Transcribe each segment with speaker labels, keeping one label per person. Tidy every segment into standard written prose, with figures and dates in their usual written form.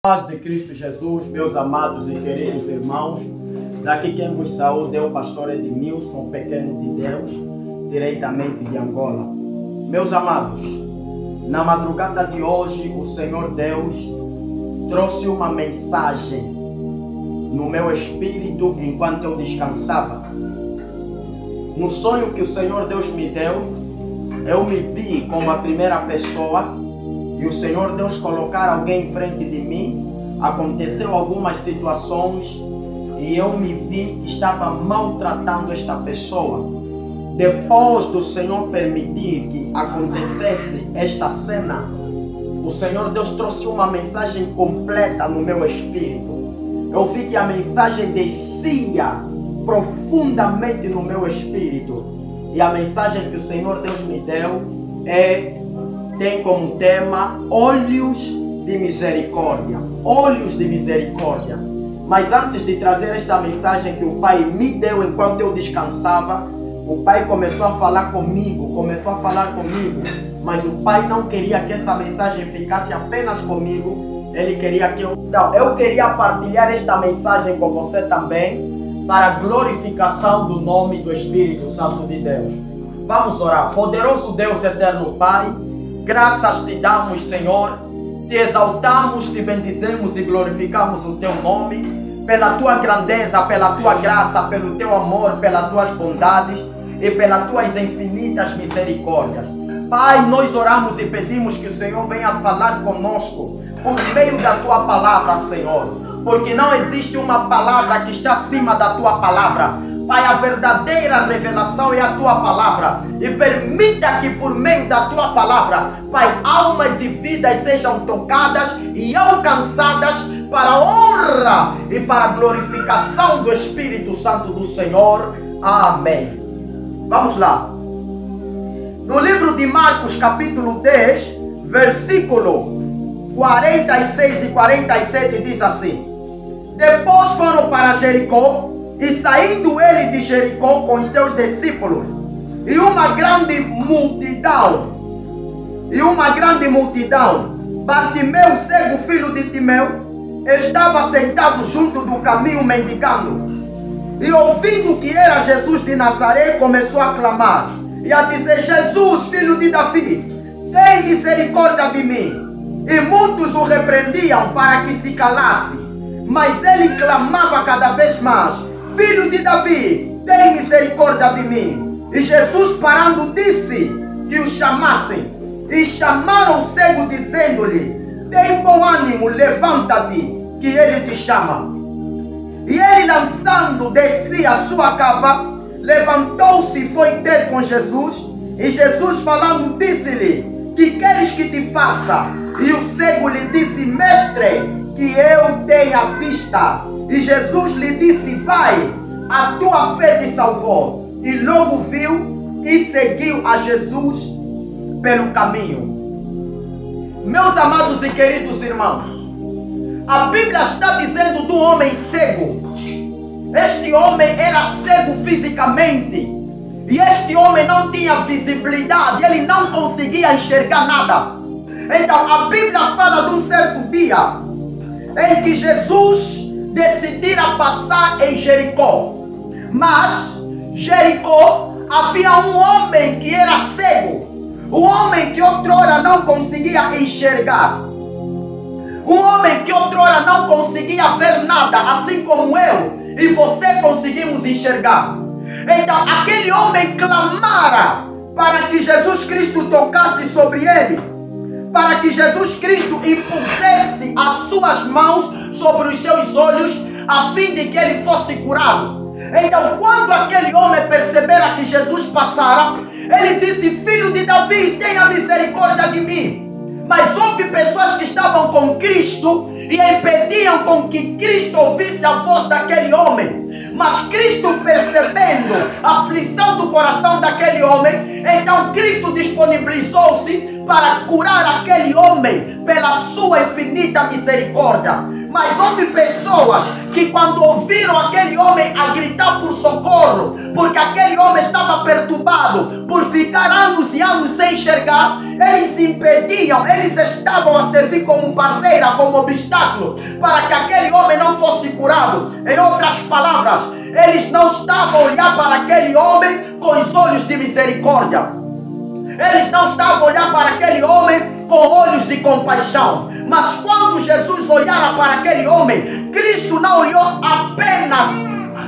Speaker 1: Paz de Cristo Jesus, meus amados e queridos irmãos, daqui quem vos saúda é o pastor Edmilson, pequeno de Deus, diretamente de Angola. Meus amados, na madrugada de hoje, o Senhor Deus trouxe uma mensagem no meu espírito enquanto eu descansava. No sonho que o Senhor Deus me deu, eu me vi como a primeira pessoa e o Senhor Deus colocar alguém em frente de mim. Aconteceu algumas situações e eu me vi que estava maltratando esta pessoa. Depois do Senhor permitir que acontecesse esta cena, o Senhor Deus trouxe uma mensagem completa no meu espírito. Eu vi que a mensagem descia profundamente no meu espírito. E a mensagem que o Senhor Deus me deu tem como tema olhos de misericórdia. Olhos de misericórdia. Mas antes de trazer esta mensagem que o Pai me deu enquanto eu descansava, o Pai começou a falar comigo, mas o Pai não queria que essa mensagem ficasse apenas comigo. Ele queria que eu queria partilhar esta mensagem com você também, para a glorificação do nome do Espírito Santo de Deus. Vamos orar. Poderoso Deus, eterno Pai, graças te damos, Senhor, te exaltamos, te bendizemos e glorificamos o teu nome, pela tua grandeza, pela tua graça, pelo teu amor, pelas tuas bondades e pelas tuas infinitas misericórdias. Pai, nós oramos e pedimos que o Senhor venha falar conosco por meio da tua palavra, Senhor, porque não existe uma palavra que está acima da tua palavra. Pai, a verdadeira revelação é a tua palavra. E permita que por meio da tua palavra, Pai, almas e vidas sejam tocadas e alcançadas para a honra e para a glorificação do Espírito Santo do Senhor. Amém. Vamos lá. No livro de Marcos, capítulo 10, versículo 46 e 47, diz assim: Depois foram para Jericó, e saindo ele de Jericó com os seus discípulos, e uma grande multidão, Bartimeu, cego, filho de Timeu, estava sentado junto do caminho mendigando. E ouvindo que era Jesus de Nazaré, começou a clamar e a dizer: Jesus, filho de Davi, tem misericórdia de mim. E muitos o repreendiam para que se calasse, mas ele clamava cada vez mais: Filho de Davi, tem misericórdia de mim. E Jesus, parando, disse que o chamassem. E chamaram o cego, dizendo-lhe: Tem bom ânimo, levanta-te, que ele te chama. E ele, lançando de si a sua capa, levantou-se e foi ter com Jesus. E Jesus, falando, disse-lhe: Que queres que te faça? E o cego lhe disse: Mestre, que eu tenha vista. E Jesus lhe disse: Vai, a tua fé te salvou. E logo viu e seguiu a Jesus pelo caminho. Meus amados e queridos irmãos, a Bíblia está dizendo do homem cego. Este homem era cego fisicamente. E este homem não tinha visibilidade, ele não conseguia enxergar nada. Então a Bíblia fala de um certo dia em que Jesus decidira passar em Jericó. Mas Jericó havia um homem que era cego. Um homem que outrora não conseguia enxergar. Um homem que outrora não conseguia ver nada, assim como eu e você conseguimos enxergar. Então aquele homem clamara para que Jesus Cristo tocasse sobre ele, para que Jesus Cristo impusesse as suas mãos sobre os seus olhos, a fim de que ele fosse curado. Então, quando aquele homem percebera que Jesus passara, ele disse: Filho de Davi, tenha misericórdia de mim. Mas houve pessoas que estavam com Cristo e impediam com que Cristo ouvisse a voz daquele homem. Mas Cristo, percebendo a aflição do coração daquele homem, então Cristo disponibilizou-se para curar aquele homem pela sua infinita misericórdia. Mas houve pessoas que quando ouviram aquele homem a gritar por socorro, porque aquele homem estava perturbado por ficar anos e anos sem enxergar, eles impediam, eles estavam a servir como barreira, como obstáculo, para que aquele homem não fosse curado. Em outras palavras, eles não estavam a olhar para aquele homem com os olhos de misericórdia. Eles não estavam a olhar para aquele homem com olhos de compaixão. Mas quando Jesus olhara para aquele homem, Cristo não olhou apenas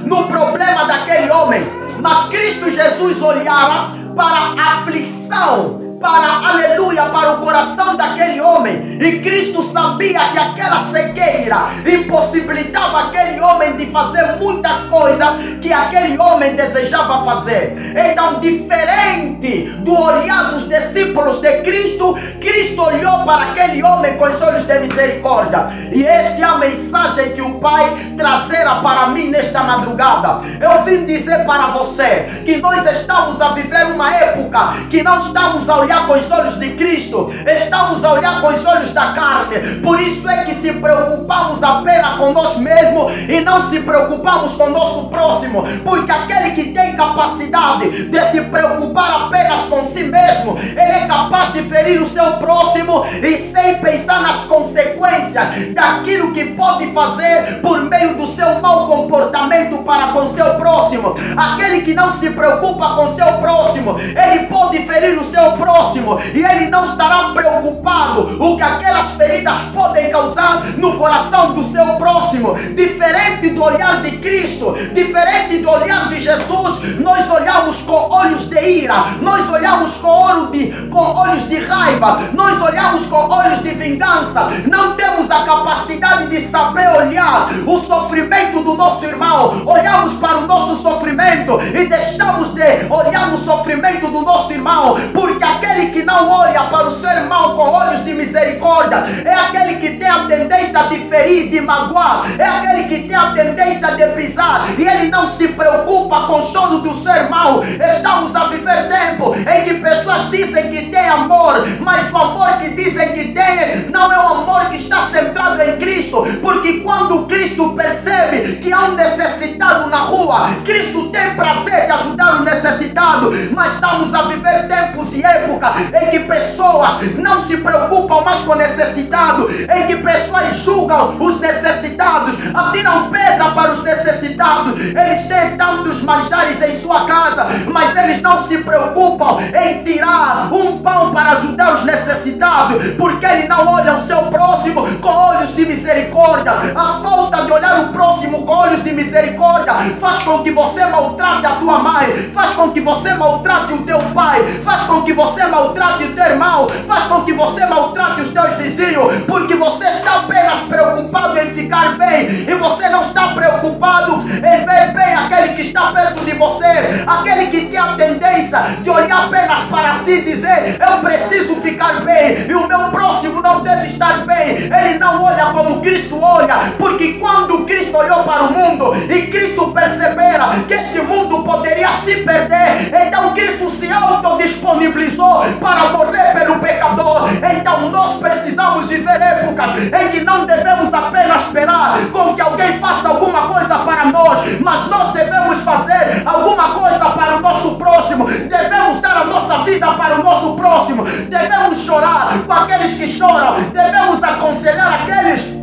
Speaker 1: no problema daquele homem, mas Cristo Jesus olhara para a aflição, para, aleluia, para o coração daquele homem. E Cristo sabia que aquela cegueira impossibilitava aquele homem de fazer muita coisa que aquele homem desejava fazer. Então, diferente do olhar dos discípulos de Cristo, Cristo olhou para aquele homem com os olhos de misericórdia. E esta é a mensagem que o Pai trazera para mim nesta madrugada. Eu vim dizer para você que nós estamos a viver uma época que não estamos a olhar com os olhos de Cristo, estamos a olhar com os olhos da carne. Por isso é que se preocupamos apenas com nós mesmos e não se preocupamos com o nosso próximo, porque aquele que tem capacidade de se preocupar apenas com si mesmo, ele é capaz de ferir o seu próximo e sem pensar nas consequências daquilo que pode fazer por meio do seu mau comportamento para com o seu próximo. Aquele que não se preocupa com o seu próximo, ele pode ferir o seu próximo e ele não estará preocupado o que aquelas feridas podem causar no coração do seu próximo. Diferente do olhar de Cristo, diferente do olhar de Jesus, nós olhamos com olhos de ira, nós olhamos com olhos de raiva, nós olhamos com olhos de vingança. Não temos a capacidade de saber olhar o sofrimento do nosso irmão. Olhamos para o nosso sofrimento e deixamos de olhar no sofrimento do nosso irmão, porque aquele que não olha para o seu irmão com olhos de misericórdia é aquele que tem a tendência de ferir, de magoar, é aquele que tem a tendência de pisar, e ele não se preocupa com o choro do seu irmão. Estamos a viver tempo em que pessoas dizem que tem amor, mas o amor que dizem que tem não é o amor que está centrado em Cristo, porque quando Cristo percebe que há um necessitado na rua, Cristo tem prazer de ajudar o necessitado. Mas estamos a viver tempos e épocas em que pessoas não se preocupam mais com o necessitado, em que pessoas julgam os necessitados, atiram pedra para os necessitados. Eles têm tantos manjares em sua casa, mas eles não se preocupam em tirar um pão para ajudar os necessitados, porque ele não olha o seu próximo com olhos de misericórdia. A falta de olhar o próximo com olhos de misericórdia faz com que você maltrate a tua mãe, faz com que você maltrate o teu pai, faz com que você maltrate o teu irmão, faz com que você maltrate os teus vizinhos, porque você está apenas preocupado em ficar bem e você não está preocupado em ver bem aquele que está perto de você, aquele que tem a tendência de olhar apenas para si e dizer: eu preciso ficar bem e o meu próximo não deve estar bem. Ele não olha como Cristo olha, porque quando Cristo olhou para o mundo e Cristo percebera que este mundo poderia se perder, então Cristo se autodisponibilizou para morrer pelo pecador. Então nós precisamos viver épocas em que não devemos apenas esperar com que alguém faça alguma coisa para nós, mas nós devemos fazer alguma coisa para o nosso próximo, devemos dar a nossa vida para o nosso próximo, devemos chorar com aqueles que choram, devemos aconselhar aqueles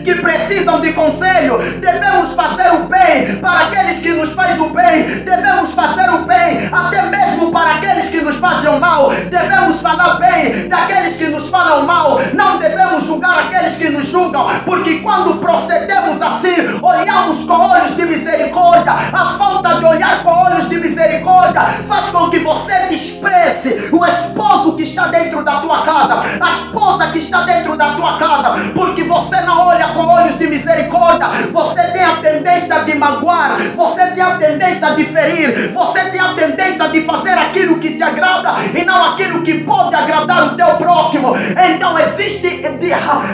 Speaker 1: que precisam de conselho, devemos fazer o bem para aqueles que nos fazem o bem, devemos fazer o bem até mesmo para aqueles que nos fazem o mal, devemos falar bem daqueles que nos falam mal, não devemos julgar aqueles que nos julgam, porque quando procedemos assim, olhamos com olhos de misericórdia. A falta de olhar com olhos de misericórdia faz com que você despreze o esposo que está dentro da tua casa, a esposa que está dentro da tua casa, porque você não olha com olhos de misericórdia, você tem a tendência de magoar, você tem a tendência de ferir, você tem a tendência de fazer aquilo que te agrada e não aquilo que pode agradar o teu próximo. Então existe,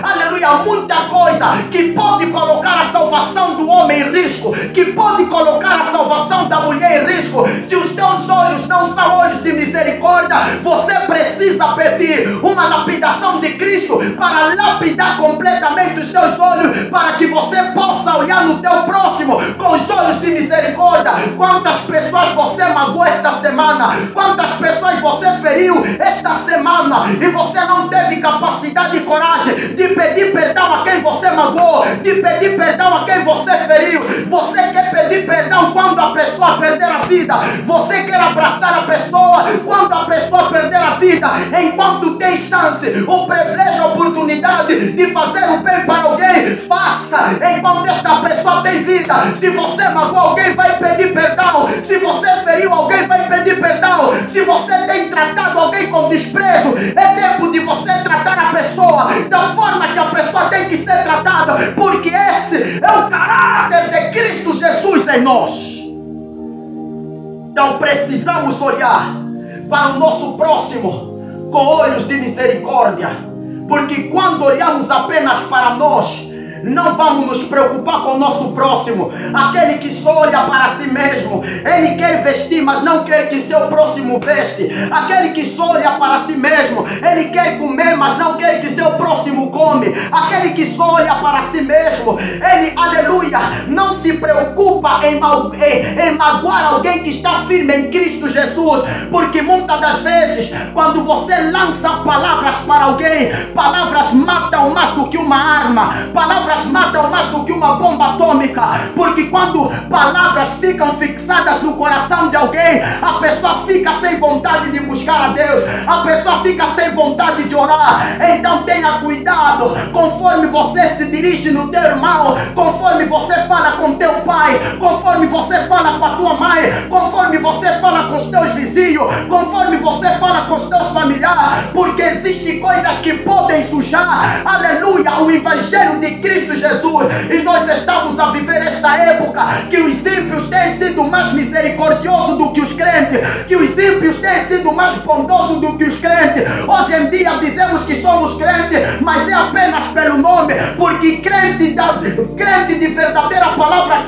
Speaker 1: aleluia, muita coisa que pode colocar a salvação do homem em risco, que pode colocar a salvação da mulher em risco. Se os teus olhos não são olhos de misericórdia, você precisa pedir uma lapidação de Cristo para lapidar completamente os teus olhos, para que você possa olhar no teu próximo com os olhos de misericórdia. Quantas pessoas você magoou esta semana? Quantas pessoas você feriu esta semana e você não teve capacidade e coragem de pedir perdão a quem você magoou, de pedir perdão a quem você feriu? Você quer pedir perdão quando a pessoa perder a vida, você quer abraçar a pessoa quando a pessoa perder a vida. Enquanto tem chance, o privilégio, a oportunidade de fazer o bem para alguém, faça enquanto esta pessoa tem vida. Se você magoou alguém, vai pedir perdão. Se você feriu alguém, vai pedir perdão. Se você tem tratado alguém com desprezo, é tempo de você tratar a pessoa da forma que a pessoa tem que ser tratada, porque esse é o caráter de Cristo Jesus em nós. Então precisamos olhar para o nosso próximo com olhos de misericórdia, porque quando olhamos apenas para nós, não vamos nos preocupar com o nosso próximo. Aquele que só olha para si mesmo, ele quer vestir, mas não quer que seu próximo veste. Aquele que só olha para si mesmo, ele quer comer, mas não quer que seu próximo come. Aquele que só olha para si mesmo, ele, aleluia, não se preocupa em magoar alguém que está firme em Cristo Jesus, porque muitas das vezes, quando você lança palavras para alguém, palavras matam mais do que uma arma, palavras matam mais do que uma bomba atômica, porque quando palavras ficam fixadas no coração de alguém, a pessoa fica sem vontade de buscar a Deus, a pessoa fica sem vontade de orar. Então tenha cuidado conforme você se dirige no teu irmão, conforme você fala com teu pai, conforme você fala com a tua mãe, conforme você fala com os teus vizinhos, conforme você fala com os teus familiares, porque existem coisas que podem sujar, aleluia, o evangelho de Cristo Jesus. E nós estamos a viver esta época que os ímpios têm sido mais misericordiosos do que os crentes, que os ímpios têm sido mais bondosos do que os crentes. Hoje em dia dizemos que somos crentes, mas é apenas pelo nome, porque crente de verdadeira palavra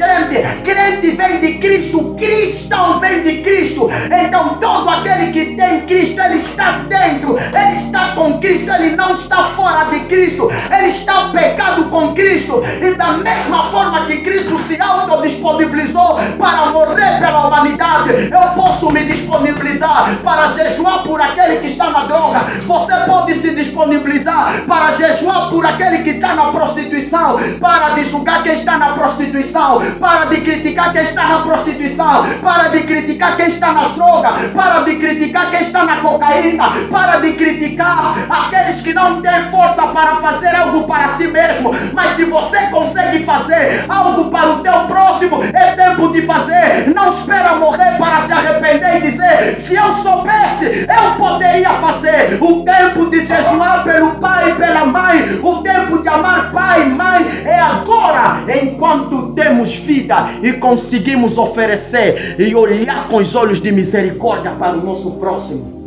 Speaker 1: crente vem de Cristo, cristão vem de Cristo. Então todo aquele que tem Cristo, ele está dentro, ele está com Cristo, ele não está fora de Cristo, ele está pegado com Cristo. E da mesma forma que Cristo se autodisponibilizou para morrer pela humanidade, eu posso me disponibilizar para jejuar por aquele que está na droga. Você pode se disponibilizar para jejuar por aquele que está na prostituição, para de julgar quem está na prostituição, para de criticar quem está na prostituição, para de criticar quem está nas drogas, para de criticar quem está na cocaína, para de criticar aqueles que não têm força para fazer algo para si mesmo. Mas se você consegue fazer algo para o teu próximo, é tempo de fazer. Não espera morrer para se arrepender e dizer: se eu soubesse, eu poderia fazer. O tempo de jejuar pelo pai e pela mãe, o tempo de amar pai e mãe é agora, enquanto temos vida e conseguimos oferecer e olhar com os olhos de misericórdia para o nosso próximo.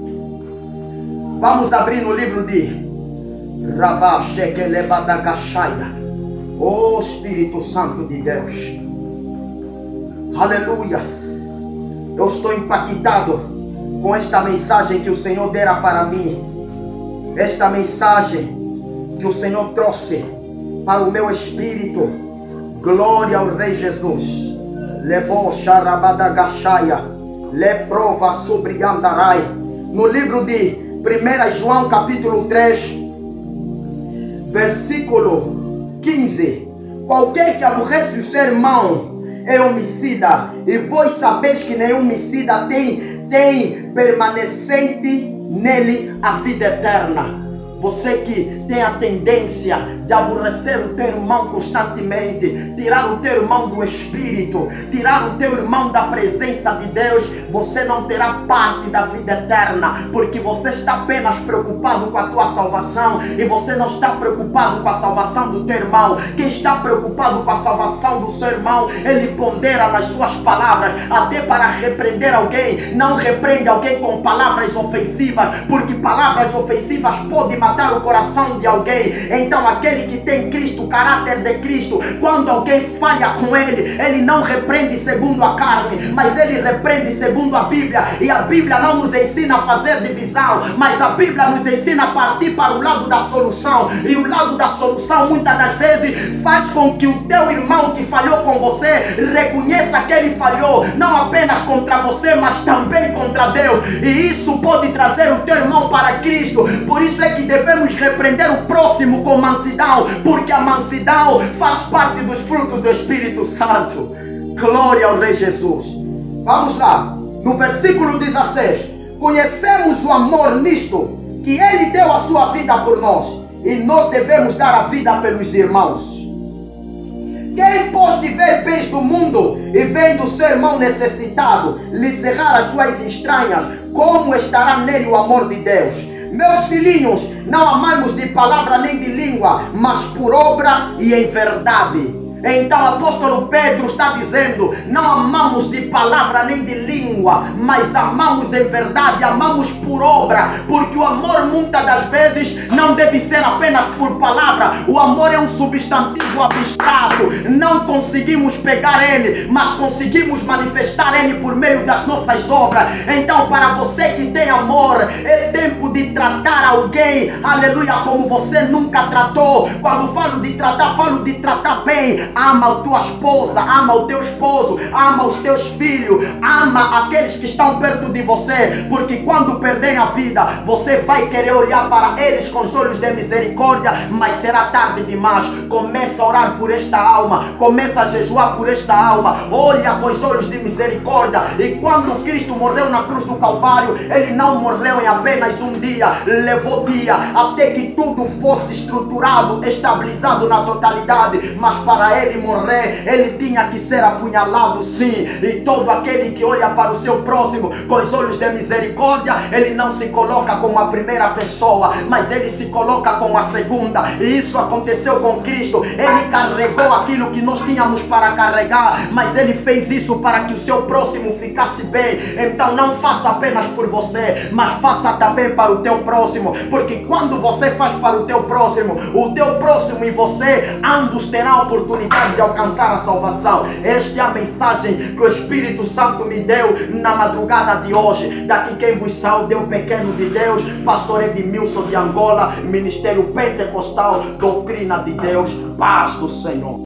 Speaker 1: Vamos abrir no livro de Rabá Shekelebadagashaya. Oh Espírito Santo de Deus, aleluia. Eu estou impactado com esta mensagem que o Senhor dera para mim, esta mensagem que o Senhor trouxe para o meu espírito. Glória ao Rei Jesus. Levou Xarabadagashaya, leprova sobre Andarai. No livro de 1 João capítulo 3, versículo 15: qualquer que aborrece o seu irmão é homicida, e vós sabeis que nenhum homicida tem permanecente nele a vida eterna. Você que tem a tendência de aborrecer o teu irmão constantemente, tirar o teu irmão do Espírito, tirar o teu irmão da presença de Deus, você não terá parte da vida eterna, porque você está apenas preocupado com a tua salvação e você não está preocupado com a salvação do teu irmão. Quem está preocupado com a salvação do seu irmão, ele pondera nas suas palavras, até para repreender alguém, não repreende alguém com palavras ofensivas, porque palavras ofensivas podem matar o coração de alguém. Então aquele que tem Cristo, o caráter de Cristo, quando alguém falha com ele, ele não repreende segundo a carne, mas ele repreende segundo a Bíblia. E a Bíblia não nos ensina a fazer divisão, mas a Bíblia nos ensina a partir para o lado da solução. E o lado da solução muitas das vezes faz com que o teu irmão que falhou com você reconheça que ele falhou, não apenas contra você, mas também contra Deus. E isso pode trazer o teu irmão para Cristo. Por isso é que devemos repreender o próximo com mansidão, porque a mansidão faz parte dos frutos do Espírito Santo. Glória ao Rei Jesus. Vamos lá, no versículo 16: conhecemos o amor nisto, que Ele deu a sua vida por nós, e nós devemos dar a vida pelos irmãos. Quem pode ver bens do mundo e vendo seu irmão necessitado lhe cerrar as suas entranhas, como estará nele o amor de Deus? Meus filhinhos, não amamos de palavra nem de língua, mas por obra e em verdade. Então o apóstolo Pedro está dizendo: não amamos de palavra nem de língua, mas amamos em verdade, amamos por obra, porque o amor muitas das vezes não deve ser apenas por palavra. O amor é um substantivo abstrato, não conseguimos pegar ele, mas conseguimos manifestar ele por meio das nossas obras. Então para você que tem amor, é tempo de tratar alguém, aleluia, como você nunca tratou. Quando falo de tratar bem. Ama a tua esposa, ama o teu esposo, ama os teus filhos, ama aqueles que estão perto de você, porque quando perderem a vida, você vai querer olhar para eles com os olhos de misericórdia, mas será tarde demais. Começa a orar por esta alma, começa a jejuar por esta alma, olha com os olhos de misericórdia. E quando Cristo morreu na cruz do Calvário, Ele não morreu em apenas um dia, levou dia, até que tudo fosse estruturado, estabilizado na totalidade. Mas para Ele morrer, ele tinha que ser apunhalado, sim. E todo aquele que olha para o seu próximo com os olhos de misericórdia, ele não se coloca como a primeira pessoa, mas ele se coloca como a segunda. E isso aconteceu com Cristo. Ele carregou aquilo que nós tínhamos para carregar, mas ele fez isso para que o seu próximo ficasse bem. Então não faça apenas por você, mas faça também para o teu próximo, porque quando você faz para o teu próximo e você ambos terão a oportunidade de alcançar a salvação. Esta é a mensagem que o Espírito Santo me deu na madrugada de hoje. Daqui quem vos saúda é o pequeno de Deus, pastor Edmilson de Angola, Ministério Pentecostal, Doutrina de Deus, paz do Senhor.